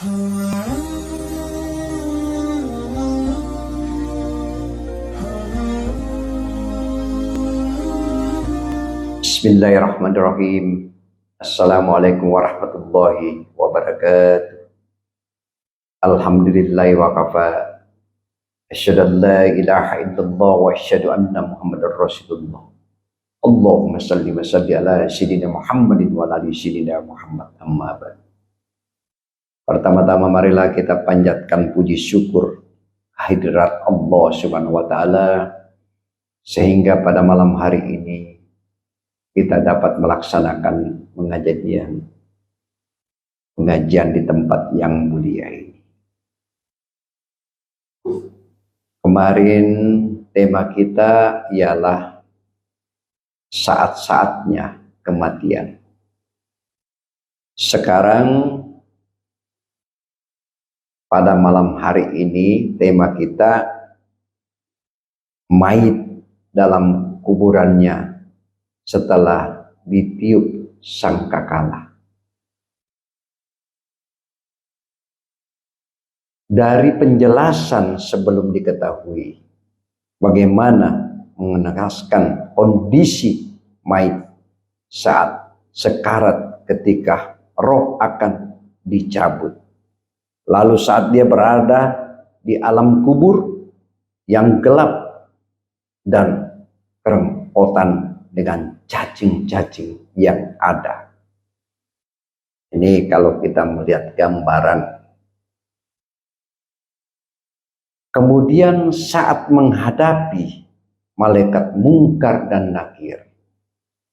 Bismillahirrahmanirrahim. Assalamualaikum warahmatullahi wabarakatuh. Alhamdulillahi wa kafa. Asyhadu an la ilaha illallah wa asyhadu anna Muhammadar Rasulullah. Allahumma salli wa salli ala sayyidina Muhammadin wa ala ali sayyidina Muhammad, amma ba'd. Pertama-tama marilah kita panjatkan puji syukur kehadirat Allah Subhanahu wa taala sehingga pada malam hari ini kita dapat melaksanakan pengajian di tempat yang mulia ini. Kemarin tema kita ialah saat-saatnya kematian. Sekarang pada malam hari ini tema kita mayit dalam kuburannya setelah ditiup sangkakala. Dari penjelasan sebelum diketahui bagaimana mengenaskan kondisi mayit saat sekarat ketika roh akan dicabut. Lalu saat dia berada di alam kubur yang gelap dan kerempotan dengan cacing-cacing yang ada. Ini kalau kita melihat gambaran. Kemudian saat menghadapi malaikat mungkar dan nakir,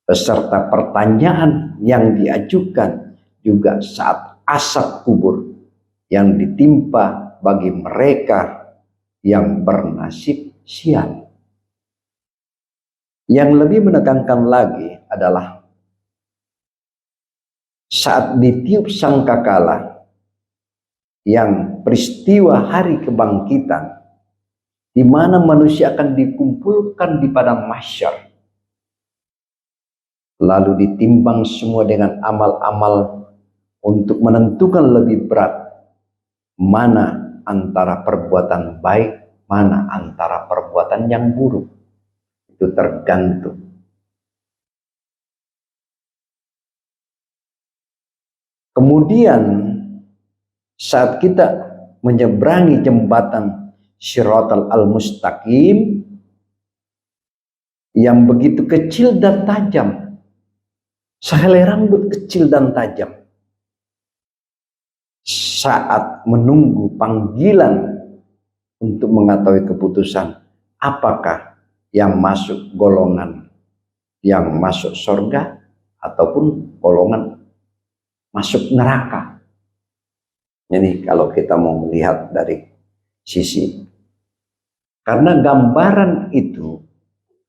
beserta pertanyaan yang diajukan juga saat asap kubur yang ditimpa bagi mereka yang bernasib sial. Yang lebih menegangkan lagi adalah saat ditiup sangkakala yang peristiwa hari kebangkitan di mana manusia akan dikumpulkan di padang mahsyar, lalu ditimbang semua dengan amal-amal untuk menentukan lebih berat mana antara perbuatan baik, mana antara perbuatan yang buruk. Itu tergantung. Kemudian saat kita menyeberangi jembatan Shiratal Al-Mustaqim yang begitu kecil dan tajam, sehelai rambut kecil dan tajam, saat menunggu panggilan untuk mengetahui keputusan apakah yang masuk golongan yang masuk surga ataupun golongan masuk neraka. Jadi kalau kita mau melihat dari sisi, karena gambaran itu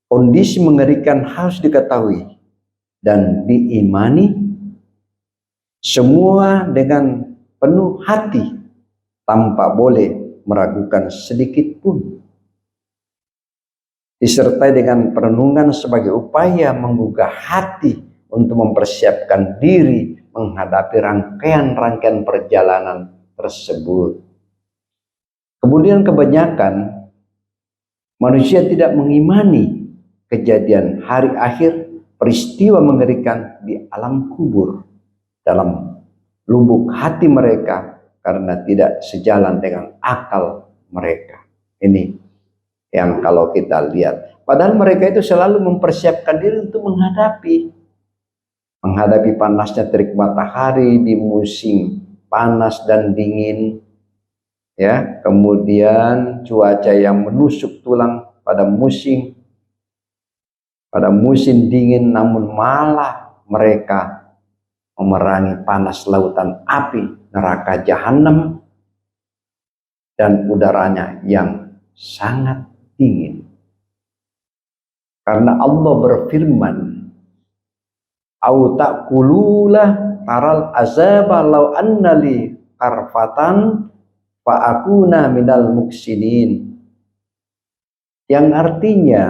kondisi mengerikan harus diketahui dan diimani semua dengan penuh hati tanpa boleh meragukan sedikit pun. Disertai dengan perenungan sebagai upaya menggugah hati untuk mempersiapkan diri menghadapi rangkaian-rangkaian perjalanan tersebut. Kemudian kebanyakan manusia tidak mengimani kejadian hari akhir, peristiwa mengerikan di alam kubur dalam lubuk hati mereka karena tidak sejalan dengan akal mereka. Ini yang kalau kita lihat, padahal mereka itu selalu mempersiapkan diri untuk menghadapi panasnya terik matahari di musim panas dan dingin, ya. Kemudian cuaca yang menusuk tulang pada musim dingin, namun malah mereka memerangi panas lautan api neraka jahanam dan udaranya yang sangat dingin. Karena Allah berfirman, "Au taqululah taral azaba law anna li karfatan fa akuna minal muksinin." Yang artinya,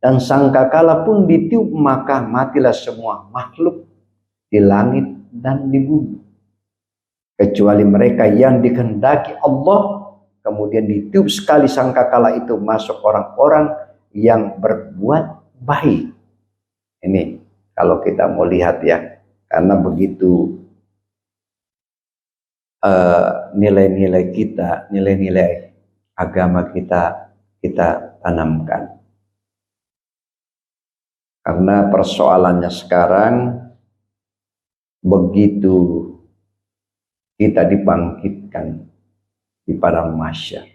dan sangkakala pun ditiup maka matilah semua makhluk di langit dan di bumi. kecuali mereka yang dikehendaki Allah, kemudian ditiup sekali sangkakala itu masuk orang-orang yang berbuat baik. Ini kalau kita mau lihat ya, karena begitu nilai-nilai kita, nilai-nilai agama kita tanamkan. Karena persoalannya sekarang, begitu kita dibangkitkan di padang mahsyar,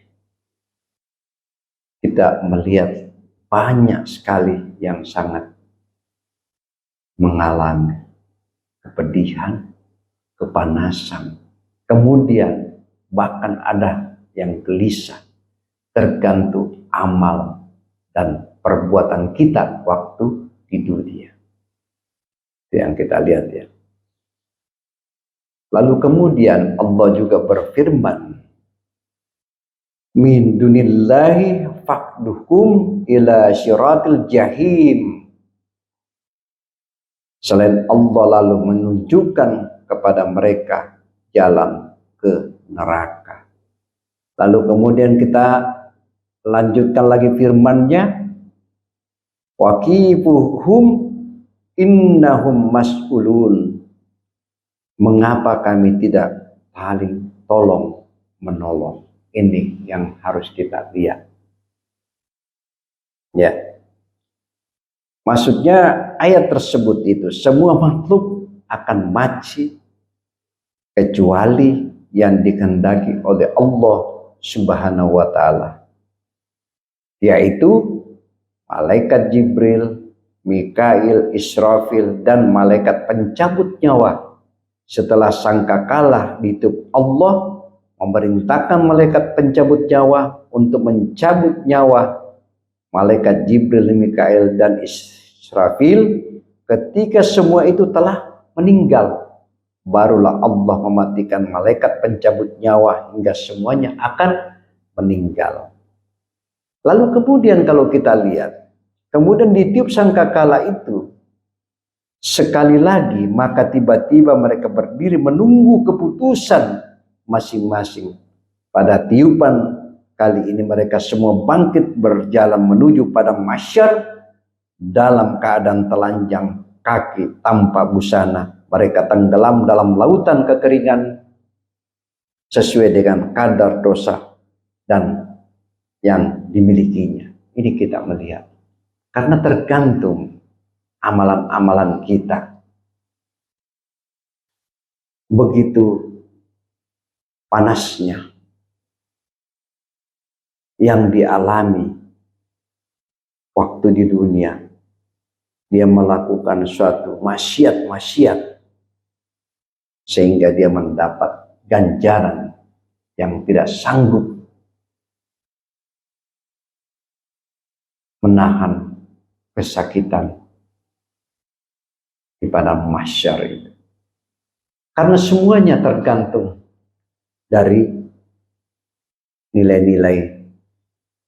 kita melihat banyak sekali yang sangat mengalami kepedihan, kepanasan, kemudian bahkan ada yang gelisah, tergantung amal dan perbuatan kita waktu di dunia. Itu yang kita lihat ya. Lalu kemudian Allah juga berfirman, min dunillahi faqduhum ila syiratil jahim. Selain Allah lalu menunjukkan kepada mereka jalan ke neraka. Lalu kemudian kita lanjutkan lagi firman-Nya, waqifuhum innahum mas'ulun. Mengapa kami tidak saling tolong menolong? Ini yang harus kita lihat. Ya. Maksudnya ayat tersebut itu semua makhluk akan mati kecuali yang dikehendaki oleh Allah Subhanahu wa taala, yaitu malaikat Jibril, Mikail, Israfil, dan malaikat pencabut nyawa. Setelah sangkakala ditiup Allah memerintahkan malaikat pencabut nyawa untuk mencabut nyawa malaikat Jibril, Mikail, dan Israfil. Ketika semua itu telah meninggal, barulah Allah mematikan malaikat pencabut nyawa hingga semuanya akan meninggal. Lalu kemudian kalau kita lihat, kemudian ditiup sangkakala itu sekali lagi, maka tiba-tiba mereka berdiri menunggu keputusan masing-masing. Pada tiupan kali ini mereka semua bangkit berjalan menuju padang mahsyar dalam keadaan telanjang kaki tanpa busana. Mereka tenggelam dalam lautan kekeringan sesuai dengan kadar dosa dan yang dimilikinya. Ini kita melihat. Karena tergantung amalan-amalan kita. Begitu panasnya yang dialami waktu di dunia, dia melakukan suatu maksiat sehingga dia mendapat ganjaran yang tidak sanggup menahan kesakitan di padang mahsyar itu. Karena semuanya tergantung dari nilai-nilai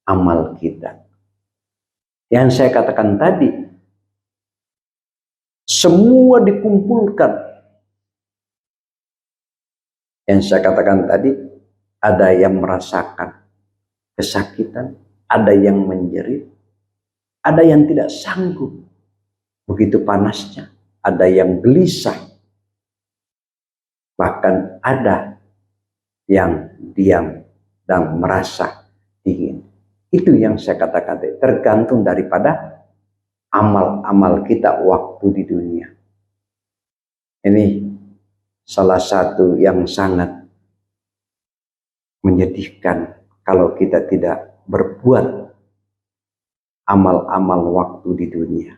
amal kita. Yang saya katakan tadi, semua dikumpulkan. Yang saya katakan tadi, ada yang merasakan kesakitan, ada yang menjerit, ada yang tidak sanggup. Begitu panasnya, ada yang gelisah. Bahkan ada yang diam dan merasa dingin. Itu yang saya katakan tadi, tergantung daripada amal-amal kita waktu di dunia. Ini salah satu yang sangat menyedihkan kalau kita tidak berbuat amal-amal waktu di dunia.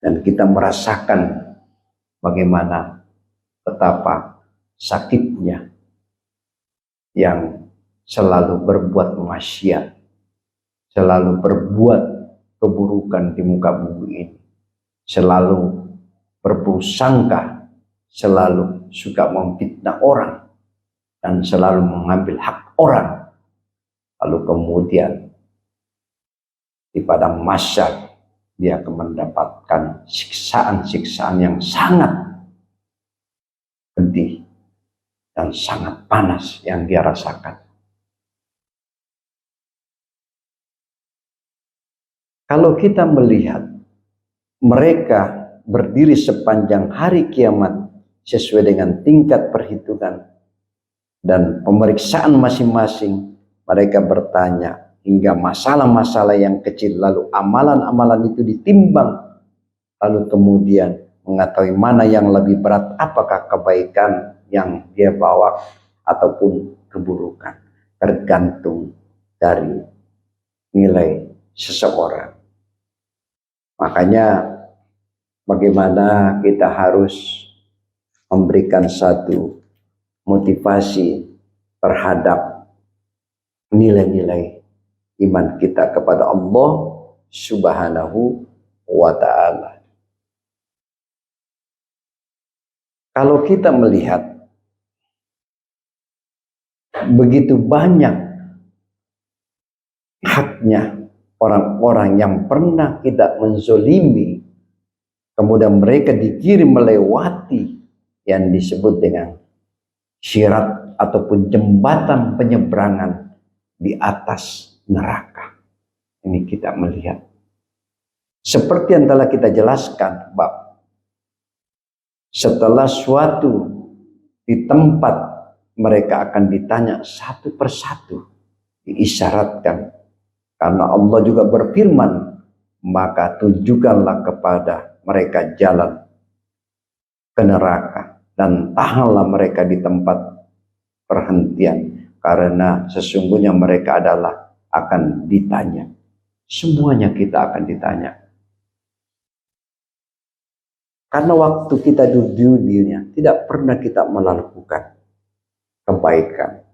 Dan kita merasakan bagaimana betapa sakitnya yang selalu berbuat maksiat, selalu berbuat keburukan di muka bumi ini, selalu berburuk sangka, selalu suka memfitnah orang, dan selalu mengambil hak orang. Lalu kemudian di padang mahsyar dia akan mendapatkan siksaan-siksaan yang sangat pedih. dan sangat panas yang dia rasakan. Kalau kita melihat mereka berdiri sepanjang hari kiamat sesuai dengan tingkat perhitungan dan pemeriksaan masing-masing, mereka bertanya hingga masalah-masalah yang kecil, lalu amalan-amalan itu ditimbang, lalu kemudian mengetahui mana yang lebih berat, apakah kebaikan yang dia bawa ataupun keburukan, tergantung dari nilai seseorang. Makanya bagaimana kita harus memberikan satu motivasi terhadap nilai-nilai iman kita kepada Allah Subhanahu wa ta'ala. Kalau kita melihat begitu banyak haknya orang-orang yang pernah kita menzolimi, kemudian mereka dikirim melewati yang disebut dengan syirat ataupun jembatan penyeberangan di atas neraka. Ini kita melihat seperti yang telah kita jelaskan, Bab, setelah suatu di tempat mereka akan ditanya satu persatu, diisyaratkan. Karena Allah juga berfirman, maka tunjukkanlah kepada mereka jalan ke neraka dan tahanlah mereka di tempat perhentian, karena sesungguhnya mereka adalah akan ditanya. Semuanya kita akan ditanya. Karena waktu kita di dunia tidak pernah kita melakukan kebaikan.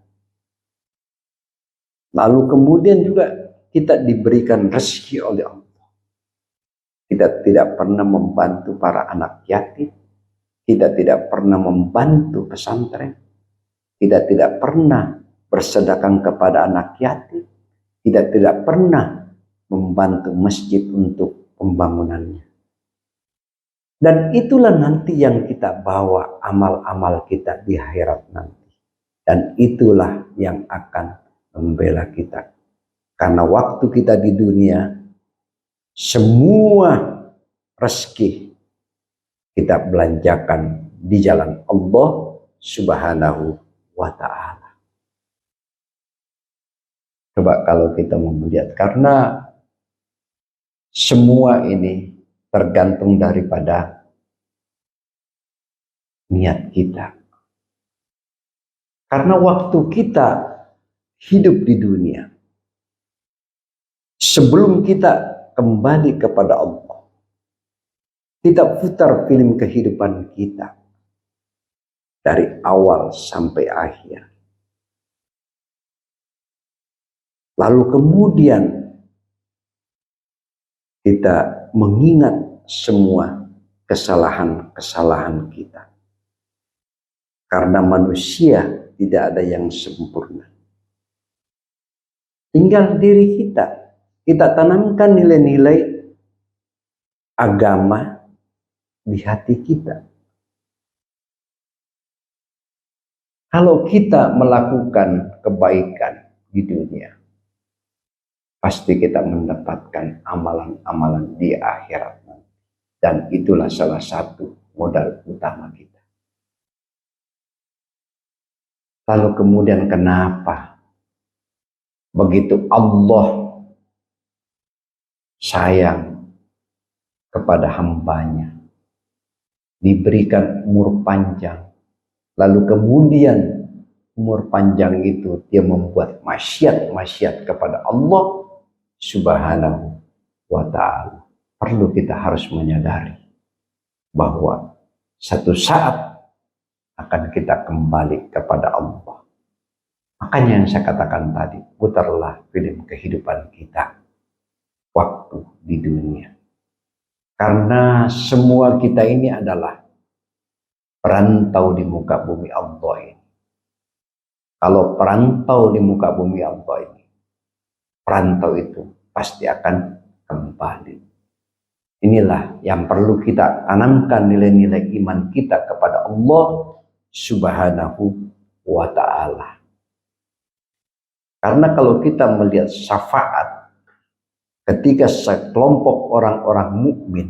Lalu kemudian juga kita diberikan rezeki oleh Allah. Kita tidak pernah membantu para anak yatim. Kita tidak pernah membantu pesantren. Kita tidak pernah bersedekah kepada anak yatim. Kita tidak pernah membantu masjid untuk pembangunannya. Dan itulah nanti yang kita bawa amal-amal kita di akhirat nanti. Dan itulah yang akan membela kita. Karena waktu kita di dunia, semua rezeki kita belanjakan di jalan Allah Subhanahu wa ta'ala. Coba kalau kita mau melihat, karena semua ini tergantung daripada niat kita. Karena waktu kita hidup di dunia, sebelum kita kembali kepada Allah, kita putar film kehidupan kita dari awal sampai akhir. Lalu kemudian kita mengingat semua kesalahan-kesalahan kita. Karena manusia tidak ada yang sempurna. Tinggal diri kita. Kita tanamkan nilai-nilai agama di hati kita. Kalau kita melakukan kebaikan di dunia, pasti kita mendapatkan amalan-amalan di akhirat. Dan itulah salah satu modal utama kita. Lalu kemudian kenapa begitu Allah sayang kepada hambanya, diberikan umur panjang, lalu kemudian umur panjang itu dia membuat maksiat kepada Allah Subhanahu wa ta'ala. Perlu kita harus menyadari bahwa satu saat akan kita kembali kepada Allah. Makanya yang saya katakan tadi, putarlah film kehidupan kita waktu di dunia. Karena semua kita ini adalah perantau di muka bumi Allah ini. Kalau perantau di muka bumi Allah ini, perantau itu pasti akan kembali. Inilah yang perlu kita tanamkan nilai-nilai iman kita kepada Allah Subhanahu wa ta'ala. Karena kalau kita melihat syafaat ketika sekelompok orang-orang mukmin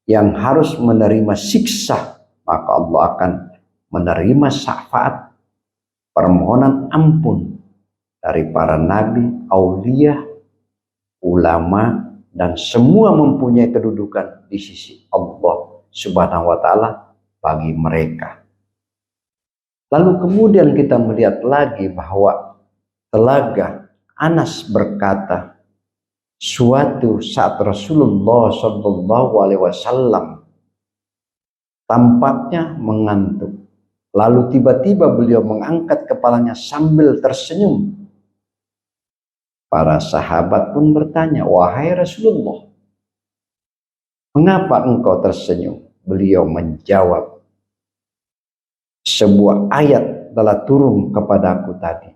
yang harus menerima siksa, maka Allah akan menerima syafaat permohonan ampun dari para nabi, aulia, ulama, dan semua mempunyai kedudukan di sisi Allah Subhanahu wa ta'ala bagi mereka. Lalu kemudian kita melihat lagi bahwa telaga Anas berkata, suatu saat Rasulullah Shallallahu Alaihi Wasallam tampaknya mengantuk. Lalu tiba-tiba beliau mengangkat kepalanya sambil tersenyum. Para sahabat pun bertanya, wahai Rasulullah, mengapa engkau tersenyum? Beliau menjawab, sebuah ayat telah turun kepadaku tadi.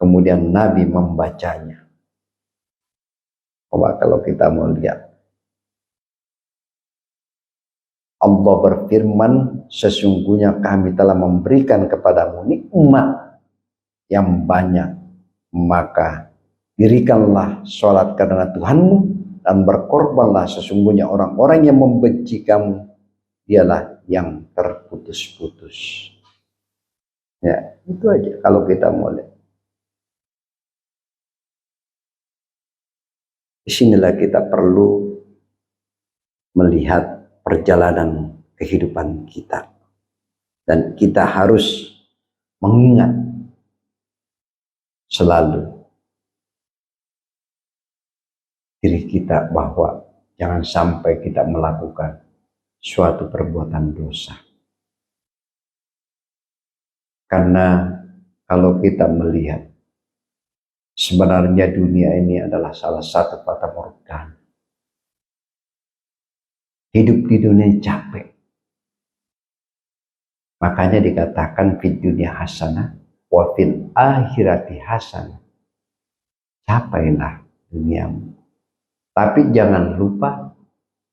Kemudian Nabi membacanya. Coba kalau kita mau lihat, Allah berfirman, sesungguhnya kami telah memberikan kepadamu nikmat yang banyak, maka dirikanlah sholat karena Tuhanmu dan berkorbanlah, sesungguhnya orang-orang yang membenci kamu dialah yang terputus-putus. Ya, itu aja kalau kita mau lihat. Disinilah kita perlu melihat perjalanan kehidupan kita. Dan kita harus mengingat selalu diri kita bahwa jangan sampai kita melakukan suatu perbuatan dosa. Karena kalau kita melihat sebenarnya dunia ini adalah salah satu fata morgana. Hidup di dunia capek. Makanya dikatakan fid dunya hasanah wa fil akhirati hasanah. Capailah duniamu. Tapi jangan lupa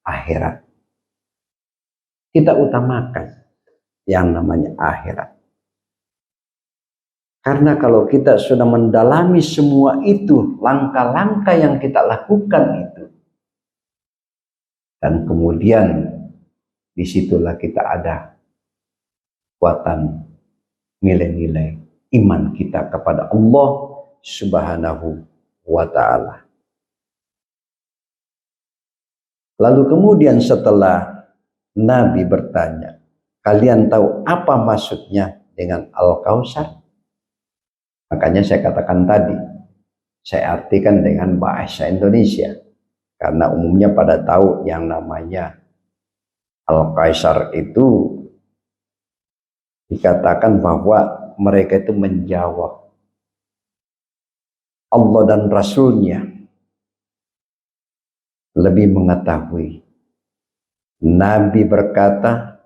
akhirat. Kita utamakan yang namanya akhirat. Karena kalau kita sudah mendalami semua itu, langkah-langkah yang kita lakukan itu, dan kemudian disitulah kita ada kekuatan nilai-nilai iman kita kepada Allah Subhanahu wa ta'ala. Lalu kemudian setelah Nabi bertanya, kalian tahu apa maksudnya dengan Al-Kautsar? Makanya saya katakan tadi, saya artikan dengan bahasa Indonesia. Karena umumnya pada tahu yang namanya Al-Kautsar itu dikatakan bahwa mereka itu menjawab Allah dan Rasulnya lebih mengetahui. Nabi berkata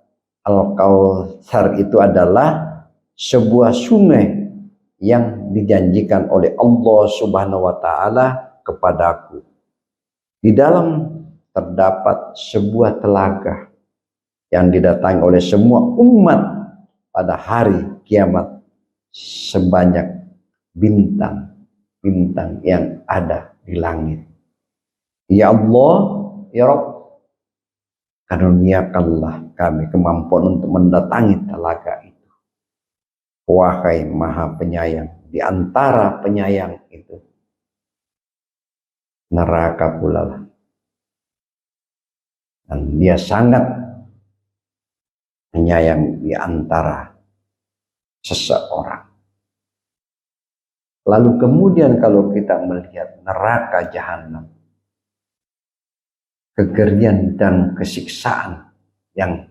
Al-Kautsar itu adalah sebuah sungai yang dijanjikan oleh Allah Subhanahu wa ta'ala kepadaku. Di dalam terdapat sebuah telaga yang didatangi oleh semua umat pada hari kiamat sebanyak bintang-bintang yang ada di langit. Ya Allah, ya Rabb, karuniakanlah kami kemampuan untuk mendatangi telaga itu. Wahai Maha Penyayang, di antara penyayang itu neraka pula lah. Dan dia sangat menyayang di antara seseorang. Lalu kemudian kalau kita melihat neraka jahanam, kegerian dan kesiksaan yang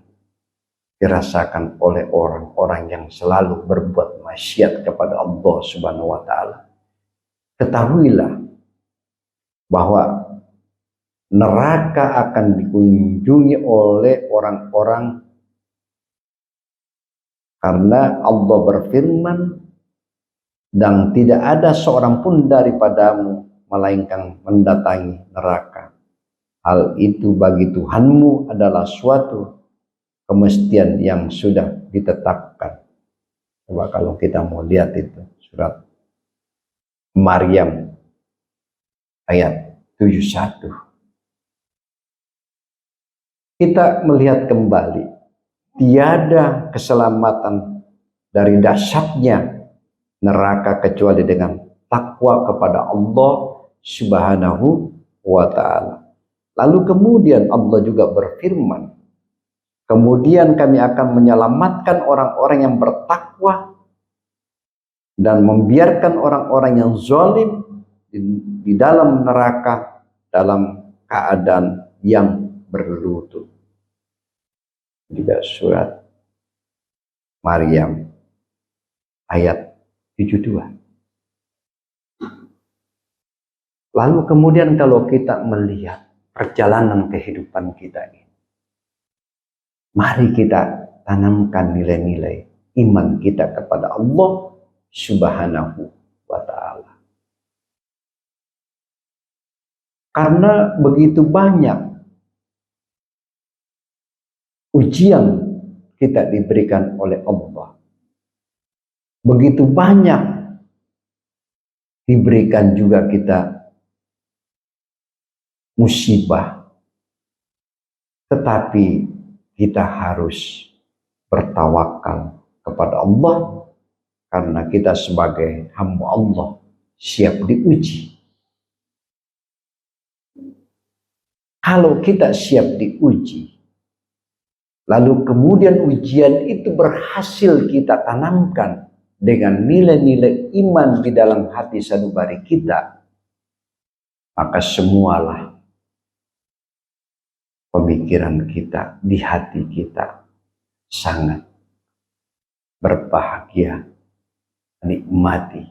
dirasakan oleh orang-orang yang selalu berbuat maksiat kepada Allah Subhanahu wa ta'ala. Ketahuilah bahwa neraka akan dikunjungi oleh orang-orang karena Allah berfirman, dan tidak ada seorang pun daripadamu melainkan mendatangi neraka. Hal itu bagi Tuhanmu adalah suatu kemestian yang sudah ditetapkan. Coba kalau kita mau lihat itu surat Maryam ayat 71. Kita melihat kembali tiada keselamatan dari dahsyatnya neraka kecuali dengan takwa kepada Allah Subhanahu wa ta'ala. Lalu kemudian Allah juga berfirman, kemudian kami akan menyelamatkan orang-orang yang bertakwa dan membiarkan orang-orang yang zalim di dalam neraka dalam keadaan yang berlutut. Juga surat Maryam ayat 72. Lalu kemudian kalau kita melihat perjalanan kehidupan kita ini, mari kita tanamkan nilai-nilai iman kita kepada Allah Subhanahu wa ta'ala. Karena begitu banyak ujian kita diberikan oleh Allah. Begitu banyak diberikan juga kita musibah. Tetapi kita harus bertawakal kepada Allah karena kita sebagai hamba Allah siap diuji. Kalau kita siap diuji, lalu kemudian ujian itu berhasil kita tanamkan dengan nilai-nilai iman di dalam hati sanubari kita, maka semualah pemikiran kita di hati kita sangat berbahagia, nikmati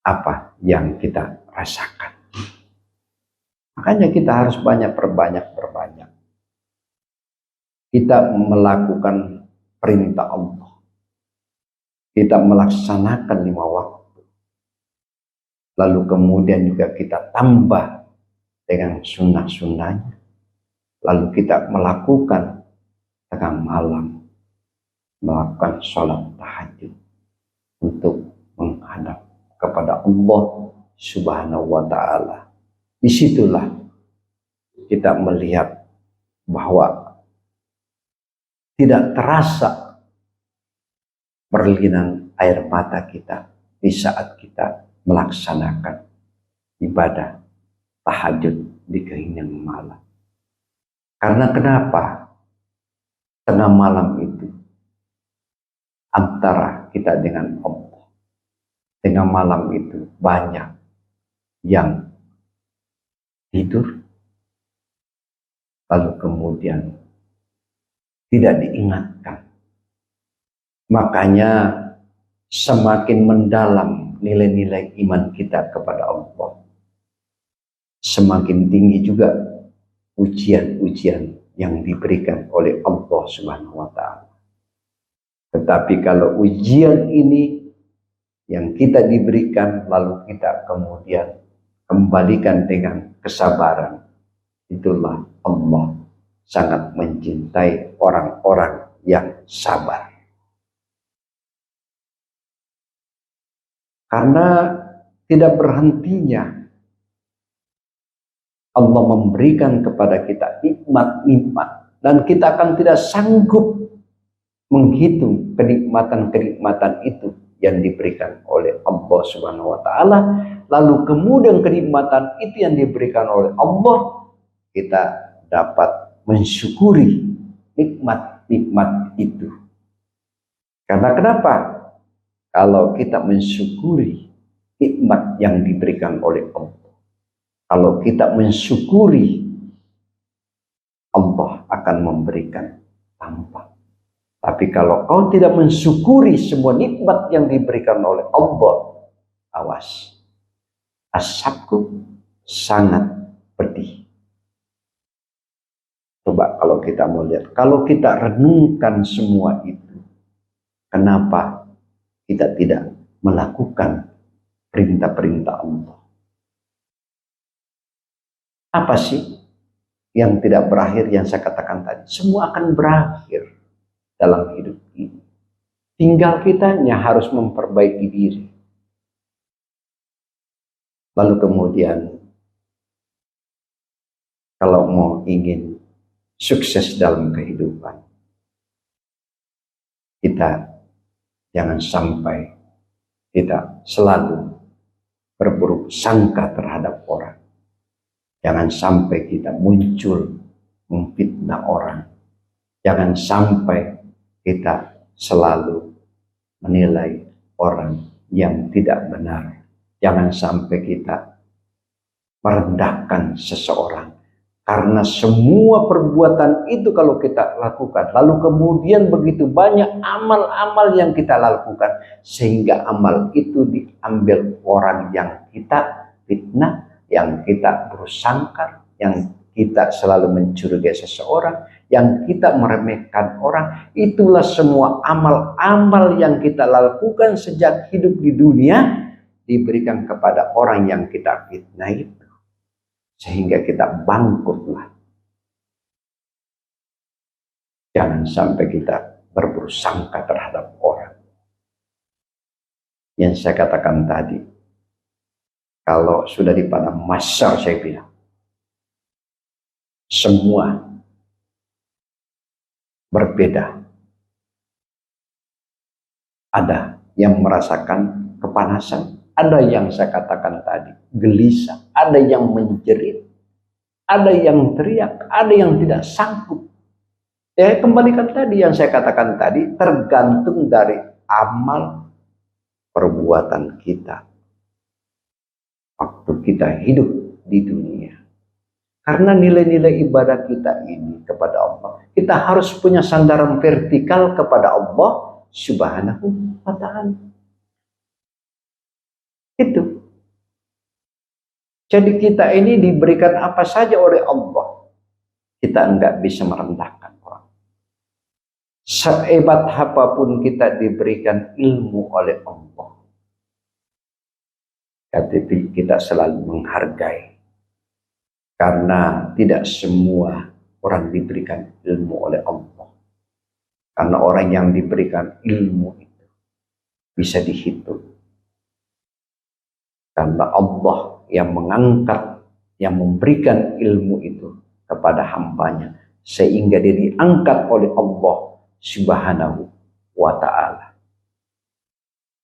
apa yang kita rasakan. Makanya kita harus berbanyak. Kita melakukan perintah Allah. Kita melaksanakan 5 waktu. Lalu kemudian juga kita tambah dengan sunnah-sunnahnya. Lalu kita melakukan tengah malam, melakukan sholat tahajud untuk menghadap kepada Allah Subhanahu wa ta'ala. Disitulah kita melihat bahwa tidak terasa perlinan air mata kita di saat kita melaksanakan ibadah tahajud di keheningan malam. Karena kenapa? Tengah malam itu antara kita dengan Allah. Tengah malam itu banyak yang tidur, lalu kemudian tidak diingatkan. Makanya semakin mendalam nilai-nilai iman kita kepada Allah, semakin tinggi juga ujian-ujian yang diberikan oleh Allah Subhanahu wa ta'ala. Tetapi kalau ujian ini yang kita diberikan lalu kita kemudian kembalikan dengan kesabaran, itulah Allah sangat mencintai orang-orang yang sabar. Karena tidak berhentinya Allah memberikan kepada kita nikmat-nikmat, dan kita akan tidak sanggup menghitung kenikmatan-kenikmatan itu yang diberikan oleh Allah Subhanahu wa ta'ala. Lalu kemudian kenikmatan itu yang diberikan oleh Allah, kita dapat mensyukuri nikmat-nikmat itu. Karena kenapa? Kalau kita mensyukuri nikmat yang diberikan oleh Allah, kalau kita mensyukuri, Allah akan memberikan tambah. Tapi kalau kau tidak mensyukuri semua nikmat yang diberikan oleh Allah, awas, asapku sangat pedih. Coba kalau kita mau lihat, kalau kita renungkan semua itu, kenapa kita tidak melakukan perintah-perintah Allah? Apa sih yang tidak berakhir yang saya katakan tadi? Semua akan berakhir dalam hidup ini. Tinggal kitanya harus memperbaiki diri. Lalu kemudian kalau mau ingin sukses dalam kehidupan, kita jangan sampai kita selalu berburuk sangka terhadap orang. Jangan sampai kita muncul memfitnah orang. Jangan sampai kita selalu menilai orang yang tidak benar. Jangan sampai kita merendahkan seseorang. Karena semua perbuatan itu kalau kita lakukan, lalu kemudian begitu banyak amal-amal yang kita lakukan, sehingga amal itu diambil orang yang kita fitnah, yang kita bersangka, yang kita selalu mencurigai seseorang, yang kita meremehkan orang. Itulah semua amal-amal yang kita lakukan sejak hidup di dunia diberikan kepada orang yang kita fitnah itu, sehingga kita bangkrutlah. Jangan sampai kita berburuk sangka terhadap orang. Yang saya katakan tadi, kalau sudah di padang mahsyar, saya bilang semua berbeda. Ada yang merasakan kepanasan, ada yang saya katakan tadi gelisah, ada yang menjerit, ada yang teriak, ada yang tidak sanggup. Ya, kembalikan tadi yang saya katakan tadi, tergantung dari amal perbuatan kita waktu kita hidup di dunia. Karena nilai-nilai ibadah kita ini kepada Allah, kita harus punya sandaran vertikal kepada Allah Subhanahu wa ta'ala. Itu. Jadi kita ini diberikan apa saja oleh Allah. Kita enggak bisa merendahkan orang. Sehebat apapun kita diberikan ilmu oleh Allah, tapi kita selalu menghargai. Karena tidak semua orang diberikan ilmu oleh Allah. Karena orang yang diberikan ilmu itu bisa dihitung. Karena Allah yang mengangkat, yang memberikan ilmu itu kepada hambanya, sehingga dia diangkat oleh Allah Subhanahu wa ta'ala.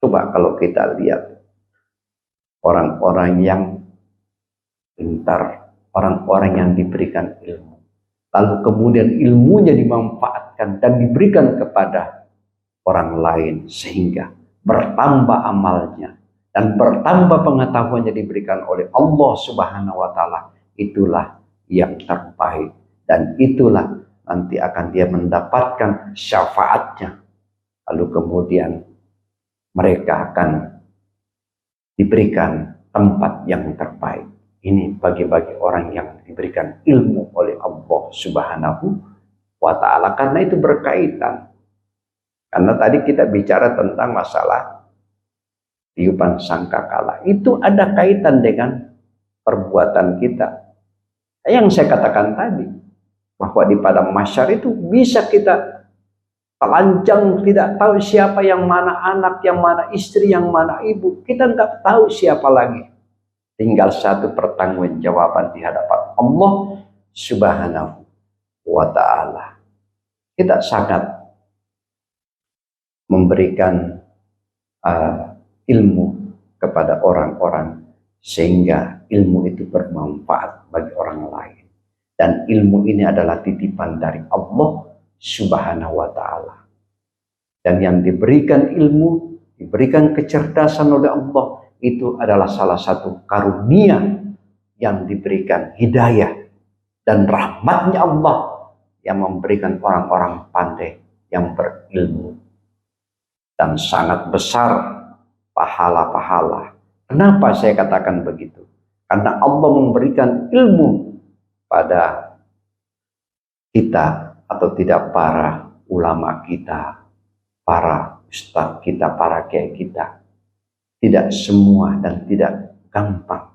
Coba kalau kita lihat orang-orang yang pintar, orang-orang yang diberikan ilmu, lalu kemudian ilmunya dimanfaatkan dan diberikan kepada orang lain, sehingga bertambah amalnya dan bertambah pengetahuannya diberikan oleh Allah Subhanahu wa ta'ala. Itulah yang terbaik, dan itulah nanti akan dia mendapatkan syafaatnya. Lalu kemudian mereka akan diberikan tempat yang terbaik. Ini bagi-bagi orang yang diberikan ilmu oleh Allah Subhanahu wa ta'ala. Karena itu berkaitan. Karena tadi kita bicara tentang masalah tiupan sangkakala. Itu ada kaitan dengan perbuatan kita. Yang saya katakan tadi, bahwa di padang mahsyar itu bisa kita telanjang, tidak tahu siapa yang mana anak, yang mana istri, yang mana ibu. Kita nggak tahu siapa lagi. Tinggal satu pertanggungjawaban di hadapan Allah Subhanahu wa ta'ala. Kita sangat memberikan ilmu kepada orang-orang, sehingga ilmu itu bermanfaat bagi orang lain. Dan ilmu ini adalah titipan dari Allah Subhanahu wa ta'ala. Dan yang diberikan ilmu, diberikan kecerdasan oleh Allah, itu adalah salah satu karunia yang diberikan hidayah dan rahmatnya Allah yang memberikan orang-orang pandai yang berilmu. Dan sangat besar pahala-pahala. Kenapa saya katakan begitu? Karena Allah memberikan ilmu pada kita, atau tidak para ulama kita, para ustadz kita, para kiai kita. Tidak semua dan tidak gampang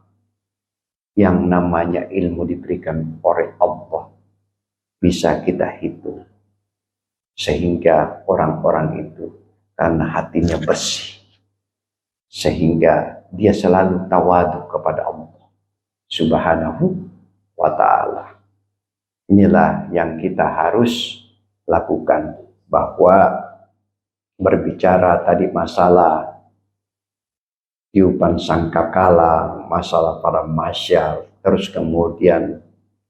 yang namanya ilmu diberikan oleh Allah bisa kita hitung. Sehingga orang-orang itu karena hatinya bersih, sehingga dia selalu tawadu kepada Allah Subhanahu wa ta'ala. Inilah yang kita harus lakukan, bahwa berbicara tadi masalah tiupan sangkakala, masalah para masyar, terus kemudian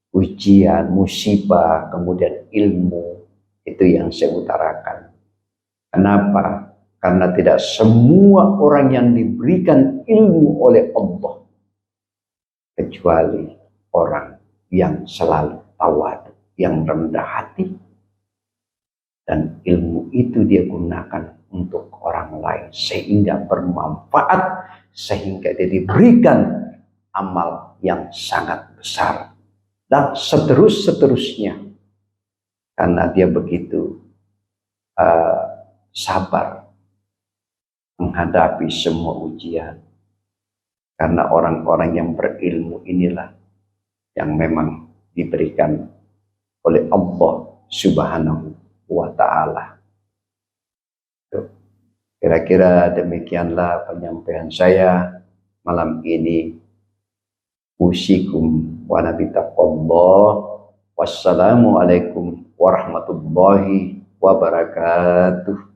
ujian, musibah, kemudian ilmu, itu yang saya utarakan. Kenapa? Karena tidak semua orang yang diberikan ilmu oleh Allah, kecuali orang yang selalu tawadu, yang rendah hati, dan ilmu itu dia gunakan untuk orang lain sehingga bermanfaat, sehingga dia diberikan amal yang sangat besar, dan seterusnya, karena dia begitu sabar menghadapi semua ujian. Karena orang-orang yang berilmu inilah yang memang diberikan oleh Allah Subhanahu wa ta'ala. Kira-kira demikianlah penyampaian saya malam ini. Usikum wa nabitaqallah. Wassalamualaikum warahmatullahi wabarakatuh.